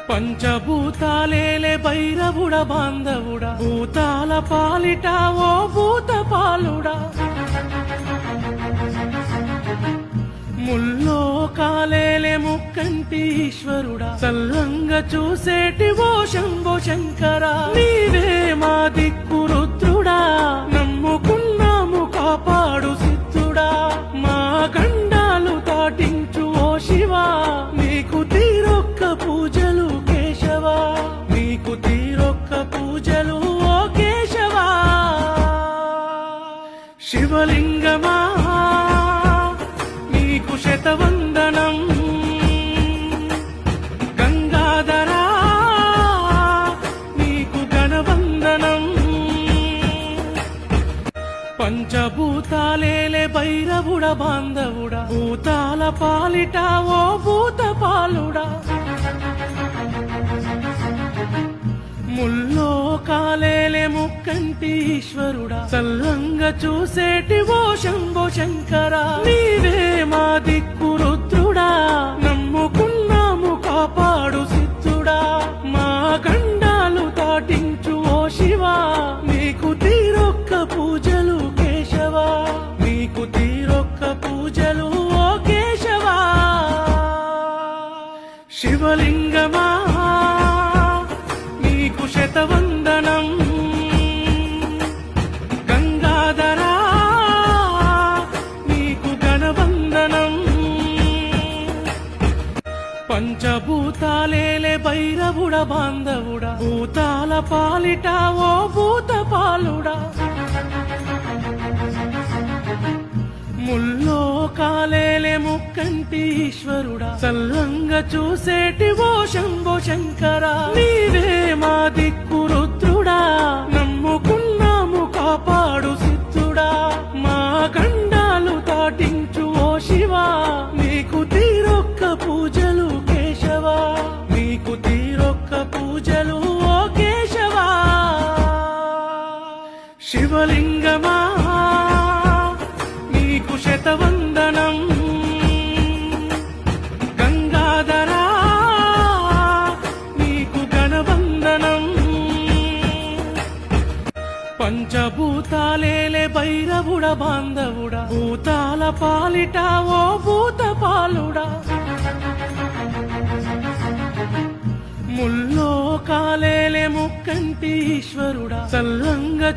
పంచభూతాలేలే భైరవుడ బాంధవుడ భూతాల పాలిట ఓ భూత పాలుడా ముల్లోకాలేలే ముక్కంటి ఈశ్వరుడా చల్లంగా చూసేటి ఓ శంభో శంకరా నీవే మా దిక్కు రుద్రుడా నమ్ముకున్నాము కాపాడు సిద్ధుడా మా గండాలు దాటించు ఓ శివా నీకు తీరొక్క పూజలు కేశవా నీకు తీరొక్క పూజలు ఓ కేశవా శివలింగమా నీకు శతవందనం గంగాధరా నీకు గణవందనం పంచభూతాలేలే భైరవుడ బాంధవుడ భూతాల పాలిట ఓ భూత పాలుడా ముల్లోకాలేలే ముక్కంటి ఈశ్వరుడా చల్లంగా చూసేటి ఓ శంభో శంకరా నీవే మా దిక్కు రుద్రుడా నమ్ముకున్నాము కాపాడు సిద్ధుడా మా గండాలు దాటించు ఓ శివా నీకు తీరొక్క పూజలు కేశవా నీకు తీరొక్క పూజలు ఓ కేశవా శివలింగమా నీకు శతవందనం గంగాధరా నీకు గణవందనం పంచభూతాలేలే భైరవుడ బాంధవుడ భూతాల పాలిట ఓ భూత పాలుడా ముల్లోకాలేలే ముక్కంటి ఈశ్వరుడా చల్లంగా చూసేటి ఓ శంభో శంకరా నీవే మా దిక్కు రుద్రుడా నమ్ముకున్నాము కాపాడు సిద్ధుడా మా గండాలు దాటించు ఓ శివా నీకు తీరొక్క పూజలు కేశవా నీకు తీరొక్క పూజలు ఓ కేశవా శివలింగమా నీకు శతవందనం గంగాధరా నీకు గణవందనం పంచభూతాలేలే భైరవుడ బాంధవుడ భూతాల పాలిట ఓ భూత పాలుడా ముల్లోకాలేలే ముక్కంటి ఈశ్వరుడా చల్లంగా